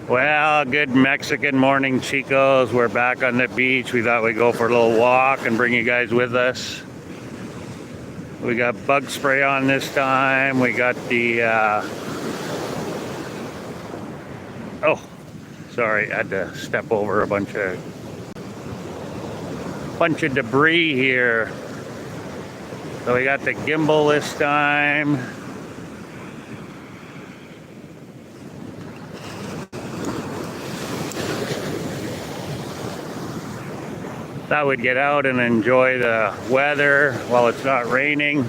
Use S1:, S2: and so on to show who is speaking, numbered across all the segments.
S1: Well, good Mexican morning, chicos. We're back on the beach. We thought we'd go for a little walk and bring you guys with us. We got bug spray on this time. We got the, oh, sorry, I had to step over a bunch of debris here. So we got the gimbal this time. Thought we'd get out and enjoy the weather while it's not raining.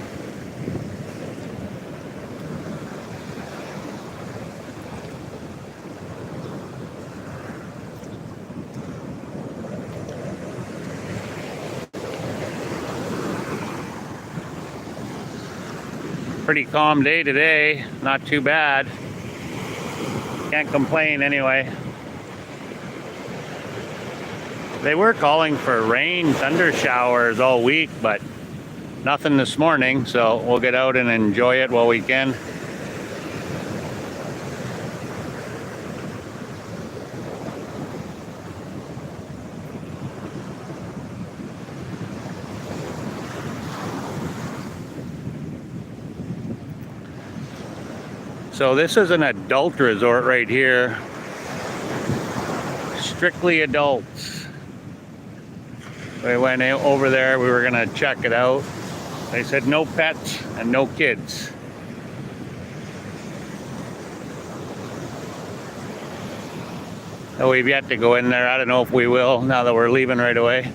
S1: Pretty calm day today, not too bad. Can't complain anyway. They were calling for rain, thunder showers all week, but nothing this morning, so we'll get out and enjoy it while we can. So this is an adult resort right here. Strictly adults. We went over there, we were gonna check it out. They said no pets and no kids. So we've yet to go in there. I don't know if we will now that we're leaving right away.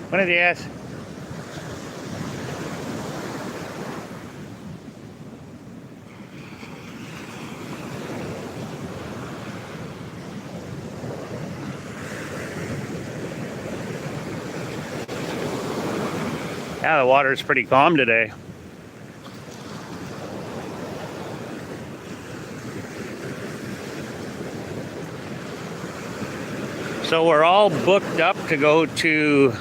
S1: Buenos días. Yeah, the water's pretty calm today. So we're all booked up to go to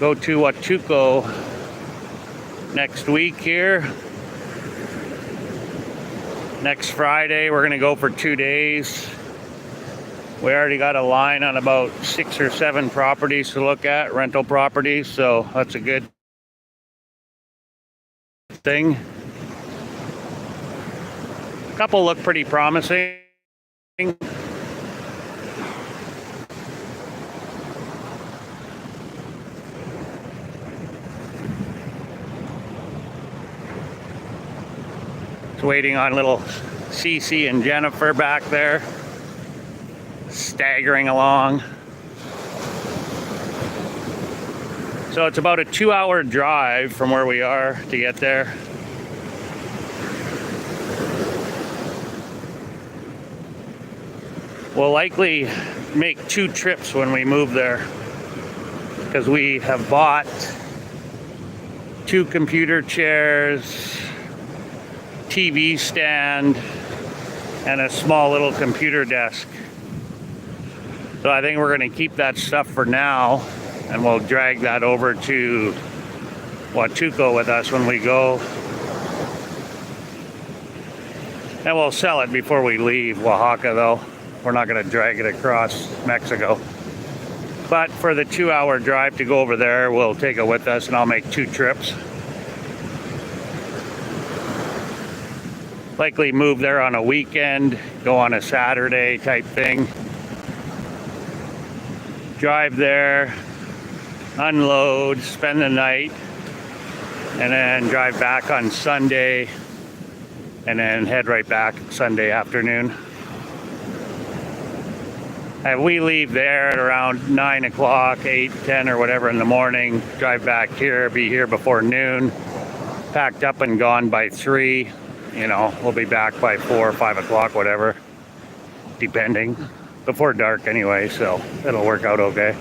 S1: Huachuco next week here. Next Friday, we're gonna go for 2 days. We already got a line on about 6 or 7 properties to look at, rental properties, so that's a good thing. A couple look pretty promising. Waiting on little Cece and Jennifer back there, staggering along. So it's about a 2-hour drive from where we are to get there. We'll likely make 2 trips when we move there, because we have bought 2 computer chairs, TV stand, and a small little computer desk. So I think we're going to keep that stuff for now, and we'll drag that over to Huachuco with us when we go. And we'll sell it before we leave Oaxaca though. We're not going to drag it across Mexico. But for the 2-hour drive to go over there, we'll take it with us, and I'll make 2 trips. Likely move there on a weekend, go on a Saturday type thing. Drive there, unload, spend the night, and then drive back on Sunday, and then head right back Sunday afternoon. And we leave there at around 9 o'clock, 8, 10 or whatever in the morning, drive back here, be here before noon, packed up and gone by 3. You know, we'll be back by 4 or 5 o'clock, whatever, depending. Before dark anyway, so it'll work out okay.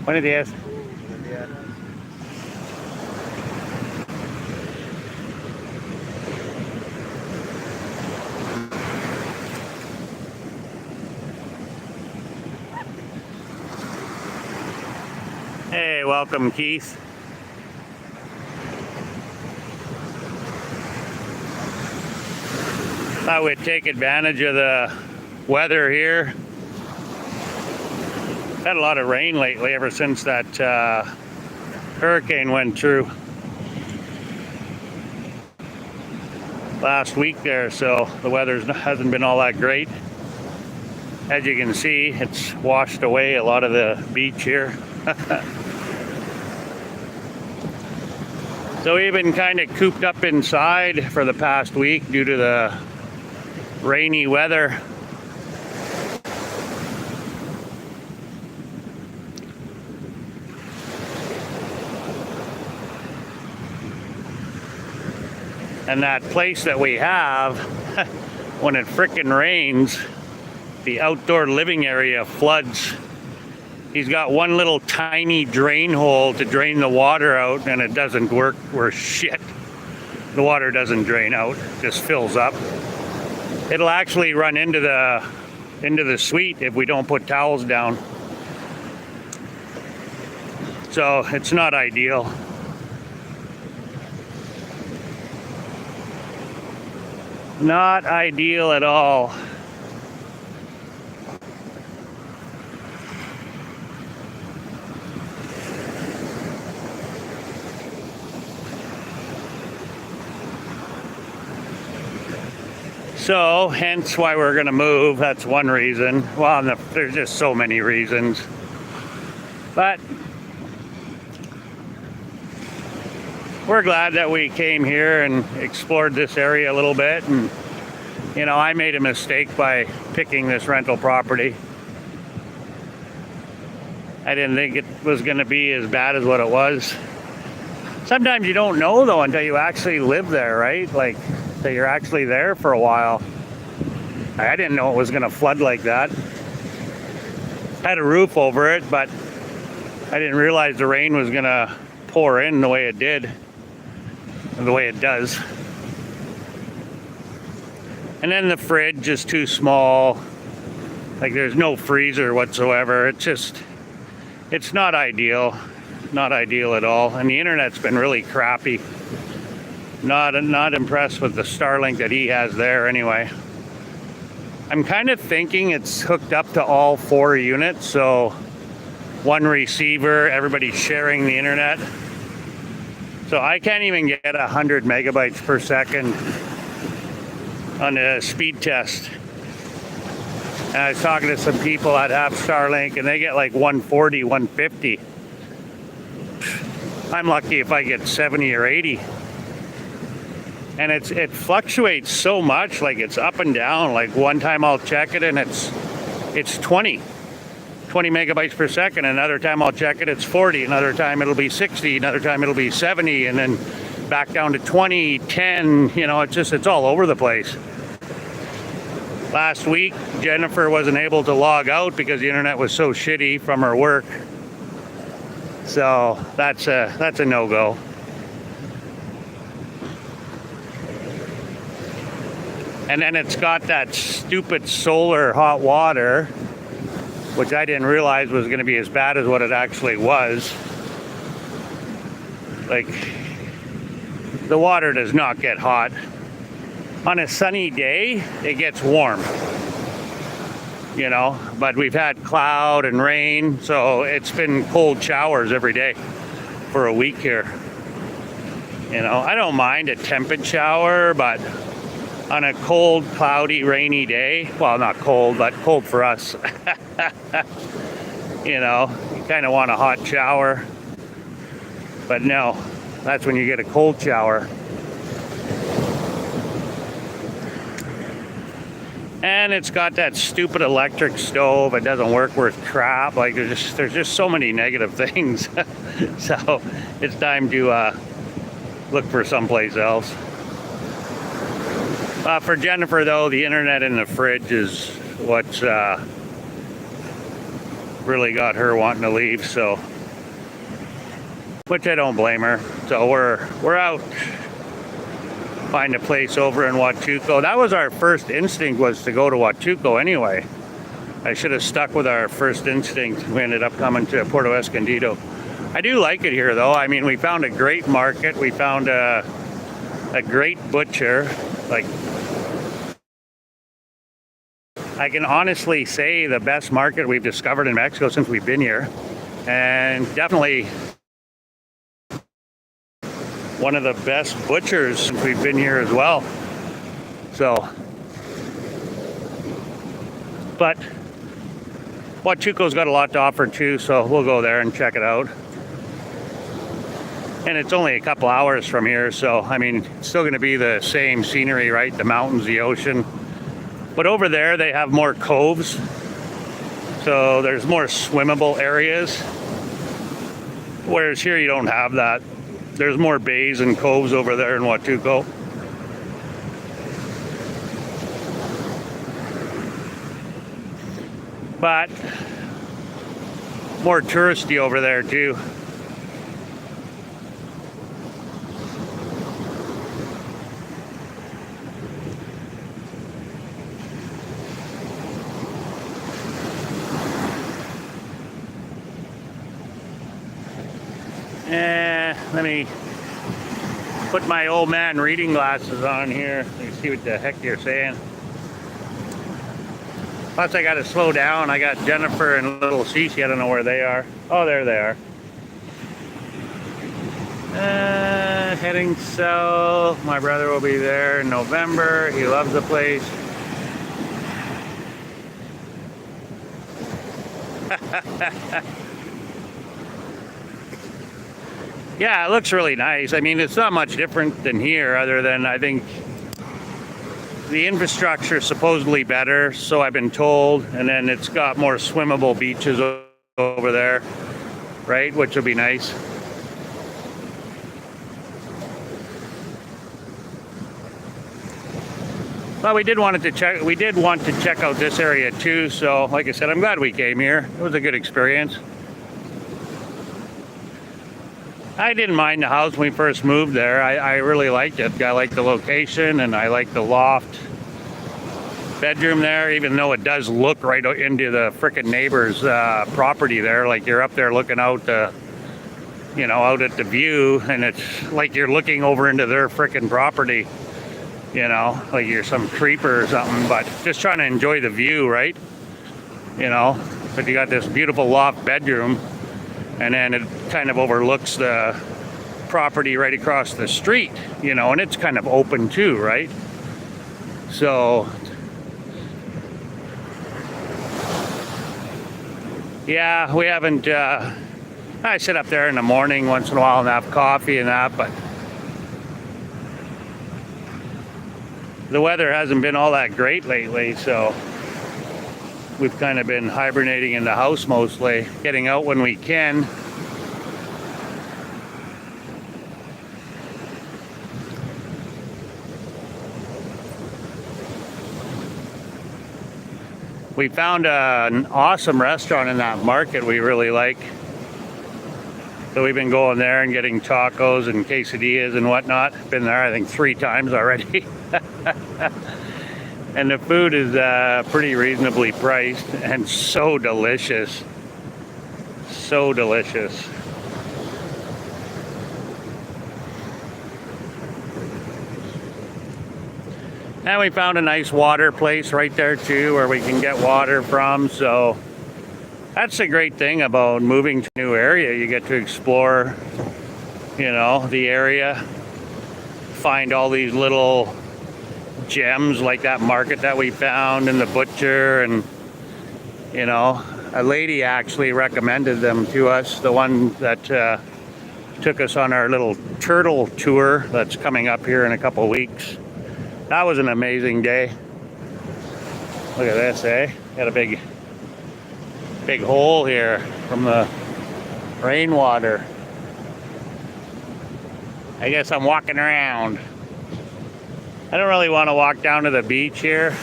S1: Buenos días. Hey, welcome, Keith. Thought we'd take advantage of the weather here. Had a lot of rain lately ever since that hurricane went through last week there, so the weather hasn't been all that great. As you can see, it's washed away a lot of the beach here. So we've been kind of cooped up inside for the past week due to the rainy weather. And that place that we have, when it frickin' rains, the outdoor living area floods. He's got one little tiny drain hole to drain the water out, and it doesn't work worth shit. The water doesn't drain out, it just fills up. It'll actually run into the suite if we don't put towels down. So it's not ideal. Not ideal at all. So, hence why we're going to move. That's one reason. Well, no, there's just so many reasons. But we're glad that we came here and explored this area a little bit. And, you know, I made a mistake by picking this rental property. I didn't think it was going to be as bad as what it was. Sometimes you don't know, though, until you actually live there, right? Like, that you're actually there for a while. I didn't know it was going to flood like that. Had a roof over it, but I didn't realize the rain was going to pour in the way it did, the way it does. And then the fridge is too small. Like, there's no freezer whatsoever. It's not ideal. Not ideal at all. And the internet's been really crappy. Not impressed with the Starlink that he has there anyway. I'm kind of thinking it's hooked up to all 4 units, so one receiver, everybody's sharing the internet. So I can't even get 100 megabytes per second on a speed test. And I was talking to some people that have Starlink, and they get like 140, 150. I'm lucky if I get 70 or 80. And it fluctuates so much, like it's up and down. Like one time I'll check it and it's 20 megabytes per second. Another time I'll check it, it's 40. Another time it'll be 60. Another time it'll be 70. And then back down to 20, 10. You know, it's all over the place. Last week, Jennifer wasn't able to log out because the internet was so shitty from her work. So that's a no-go. And then it's got that stupid solar hot water, which I didn't realize was going to be as bad as what it actually was. Like, the water does not get hot. On a sunny day, it gets warm. You know, but we've had cloud and rain, so it's been cold showers every day for a week here. You know, I don't mind a tepid shower, but on a cold, cloudy, rainy day, well, not cold, but cold for us, you know, you kind of want a hot shower. But no, that's when you get a cold shower. And it's got that stupid electric stove. It doesn't work worth crap. Like, there's just so many negative things. So it's time to look for someplace else. For Jennifer, though, the internet in the fridge is what's really got her wanting to leave. So which I don't blame her. So we're out, find a place over in Huachuco. That was our first instinct, was to go to Huachuco anyway. I should have stuck with our first instinct. We ended up coming to Puerto Escondido. I do like it here though. I mean, we found a great market. We found a great butcher. Like, I can honestly say the best market we've discovered in Mexico since we've been here. And definitely one of the best butchers since we've been here as well. So, but Huachuco's got a lot to offer too, so we'll go there and check it out. And it's only a couple hours from here, so I mean, it's still going to be the same scenery, right? The mountains, the ocean. But over there, they have more coves, so there's more swimmable areas. Whereas here, you don't have that. There's more bays and coves over there in Huachuco. But more touristy over there too. Let me put my old man reading glasses on here. Let me see what the heck you're saying. Plus I gotta slow down. I got Jennifer and little Cece. I don't know where they are. Oh, there they are. Heading south. My brother will be there in November. He loves the place. Yeah, it looks really nice. I mean, it's not much different than here, other than I think the infrastructure is supposedly better, so I've been told, and then it's got more swimmable beaches over there, right, which will be nice. Well, we did want to check out this area too, so like I said, I'm glad we came here. It was a good experience. I didn't mind the house when we first moved there. I really liked it. I liked the location, and I liked the loft bedroom there, even though it does look right into the frickin' neighbor's property there. Like, you're up there looking out out at the view, and it's like you're looking over into their frickin' property, like you're some creeper or something, but just trying to enjoy the view, right? But you got this beautiful loft bedroom, and then it kind of overlooks the property right across the street, and it's kind of open too, right? So, yeah, we haven't, I sit up there in the morning once in a while and have coffee and that, but the weather hasn't been all that great lately, so we've kind of been hibernating in the house mostly, getting out when we can. We found an awesome restaurant in that market we really like. So we've been going there and getting tacos and quesadillas and whatnot. Been there, I think, 3 times already. And the food is pretty reasonably priced and so delicious. So delicious. And we found a nice water place right there too, where we can get water from. So that's the great thing about moving to a new area. You get to explore, the area, find all these little gems like that market that we found and the butcher, and a lady actually recommended them to us, the one that took us on our little turtle tour that's coming up here in a couple weeks. That was an amazing day. Look at this, eh? Got a big hole here from the rainwater. I guess I'm walking around. I don't really want to walk down to the beach here.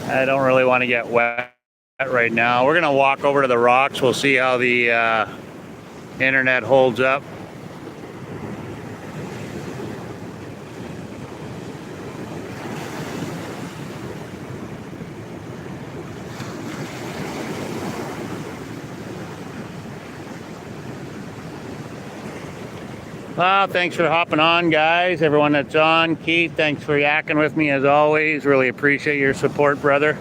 S1: I don't really want to get wet right now. We're gonna walk over to the rocks. We'll see how the Internet holds up. Well, thanks for hopping on, guys. Everyone that's on. Keith, thanks for yakking with me as always. Really appreciate your support, brother.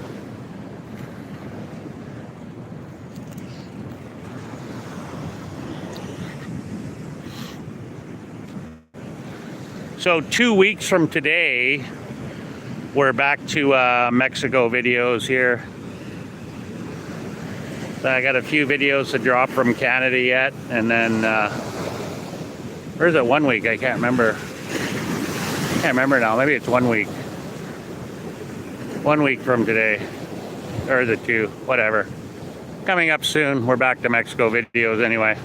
S1: So 2 weeks from today, we're back to Mexico videos here. So I got a few videos to drop from Canada yet, and then where's it 1 week? I can't remember. Can't remember now. Maybe it's 1 week. 1 week from today, or is it 2? Whatever. Coming up soon. We're back to Mexico videos anyway.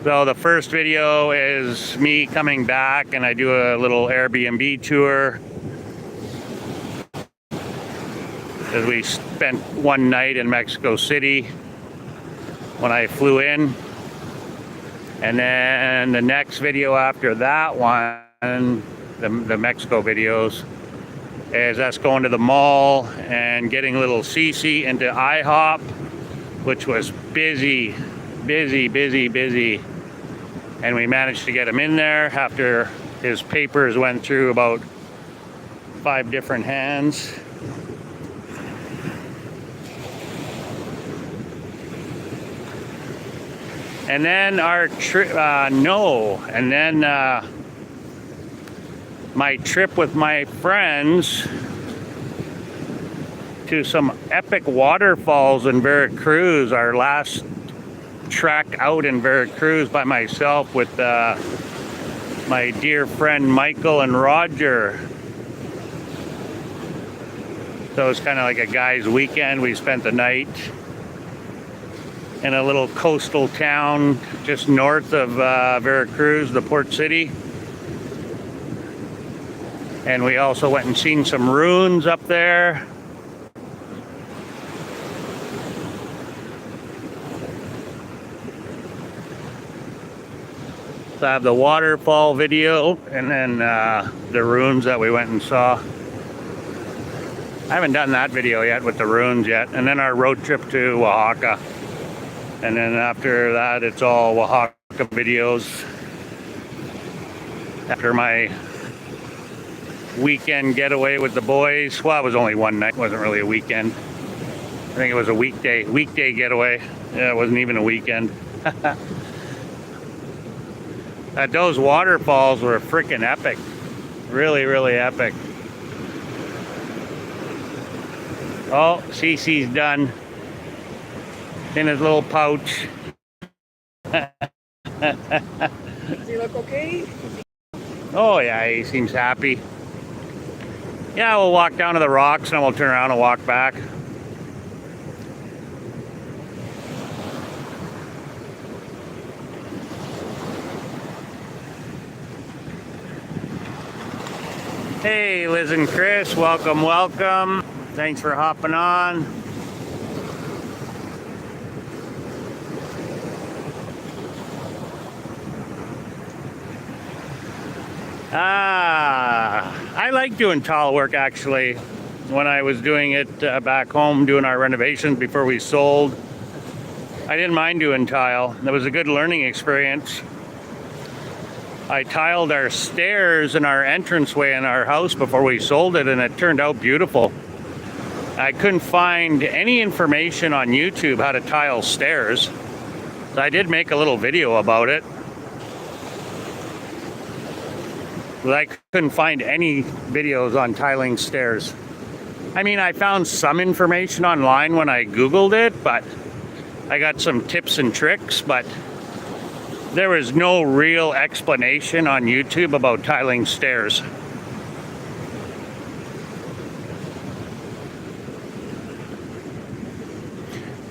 S1: So the first video is me coming back, and I do a little Airbnb tour. As we spent one night in Mexico City when I flew in. And then the next video after that one, the Mexico videos, is us going to the mall and getting little Cece into IHOP, which was busy. And we managed to get him in there after his papers went through about 5 different hands. And then our trip, my trip with my friends to some epic waterfalls in Veracruz, our last trek out in Veracruz by myself with my dear friend Michael and Roger. So it was kind of like a guy's weekend. We spent the night in a little coastal town just north of Veracruz, the port city. And we also went and seen some ruins up there. So I have the waterfall video and then the ruins that we went and saw. I haven't done that video yet with the ruins yet. And then our road trip to Oaxaca. And then after that, it's all Oaxaca videos. After my weekend getaway with the boys. Well, it was only one night. It wasn't really a weekend. I think it was a weekday getaway. Yeah, it wasn't even a weekend. Those waterfalls were freaking epic. Really epic. Oh, Cece's done. In his little pouch.
S2: Does he look okay?
S1: Oh yeah, he seems happy. Yeah, we'll walk down to the rocks and we'll turn around and walk back. Hey, Liz and Chris, welcome. Thanks for hopping on. I like doing tile work actually. When I was doing it back home, doing our renovations before we sold, I didn't mind doing tile. It was a good learning experience. I tiled our stairs and our entranceway in our house before we sold it, and it turned out beautiful. I couldn't find any information on YouTube how to tile stairs, so I did make a little video about it. But I couldn't find any videos on tiling stairs. I mean, I found some information online when I Googled it, but I got some tips and tricks, but there was no real explanation on YouTube about tiling stairs.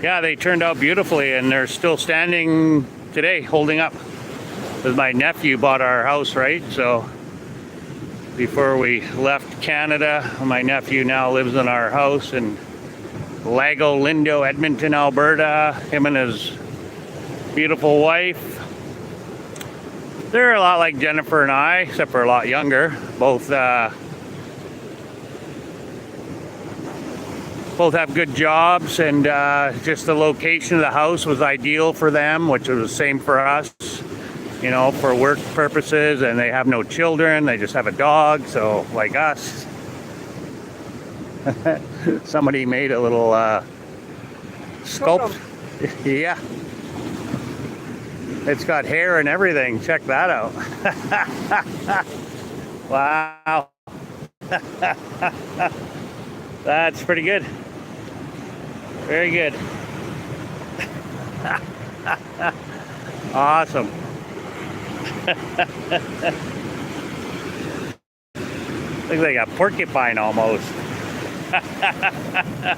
S1: Yeah, they turned out beautifully, and they're still standing today, holding up. Because my nephew bought our house, right? So before we left Canada, my nephew now lives in our house in Lago Lindo, Edmonton, Alberta. Him and beautiful wife. They're a lot like Jennifer and I, except for a lot younger. Both have good jobs, and just the location of the house was ideal for them, which was the same for us, you know, for work purposes. And they have no children, they just have a dog, so like us. Somebody made a little sculpt. Yeah, it's got hair and everything. Check that out. Wow. That's pretty good. Very good. Awesome. Looks like a porcupine almost.
S2: I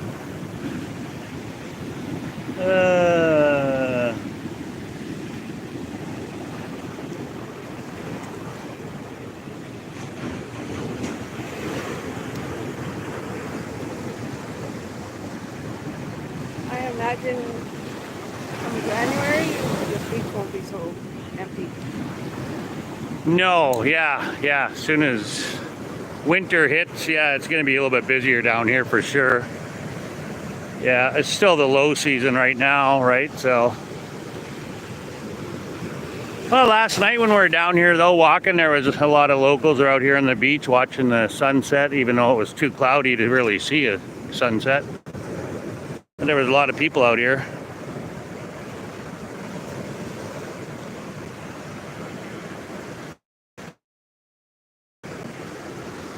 S2: imagine from January, the beach won't be so empty.
S1: No, yeah. As soon as winter hits, yeah, it's going to be a little bit busier down here for sure. Yeah, it's still the low season right now, right? So, well, last night when we were down here though walking, there was a lot of locals are out here on the beach watching the sunset, even though it was too cloudy to really see a sunset. But there was a lot of people out here.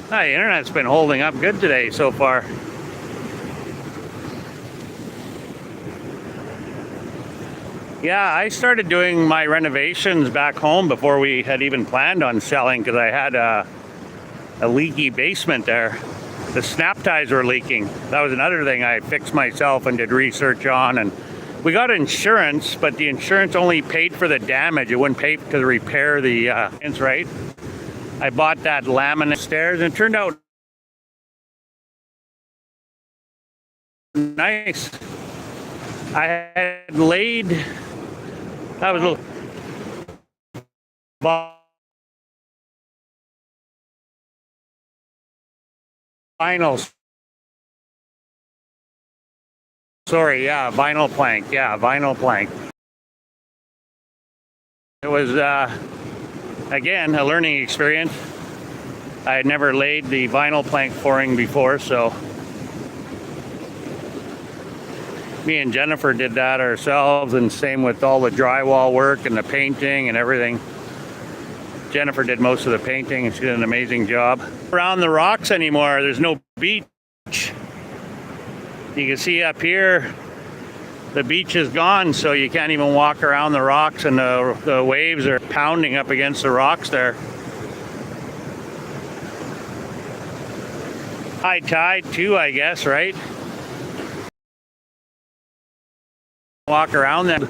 S1: The internet's been holding up good today so far. Yeah, I started doing my renovations back home before we had even planned on selling, because I had a leaky basement there. The snap ties were leaking. That was another thing I fixed myself and did research on. And we got insurance, but the insurance only paid for the damage. It wouldn't pay to repair the right. I bought that laminate stairs, and it turned out nice. I had laid, that was a little vinyl. Sorry, yeah, vinyl plank. Yeah, vinyl plank. It was, again, a learning experience. I had never laid the vinyl plank flooring before, so me and Jennifer did that ourselves, and same with all the drywall work and the painting and everything. Jennifer did most of the painting, and she did an amazing job. Around the rocks anymore, there's no beach. You can see up here, the beach is gone, so you can't even walk around the rocks, and the waves are pounding up against the rocks there. High tide too, I guess, right? Walk around them,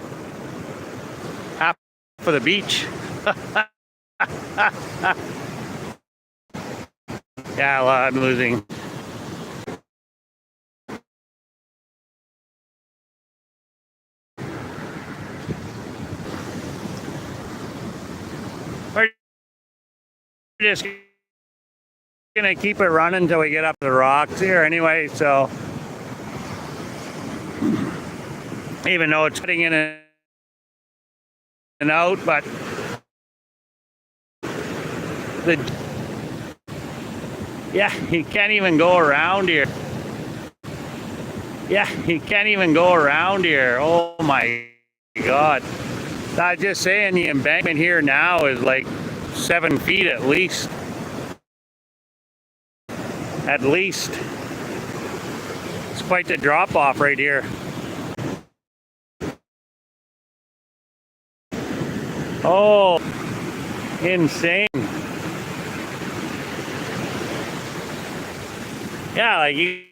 S1: half of the beach. Yeah, well, I'm losing. We're just gonna keep it running until we get up the rocks here anyway, so even though it's cutting in and out, but yeah, you can't even go around here. Yeah, you can't even go around here. Oh my God. I'm just saying, the embankment here now is like 7 feet at least. At least. It's quite the drop off right here. Oh, insane. Yeah, like you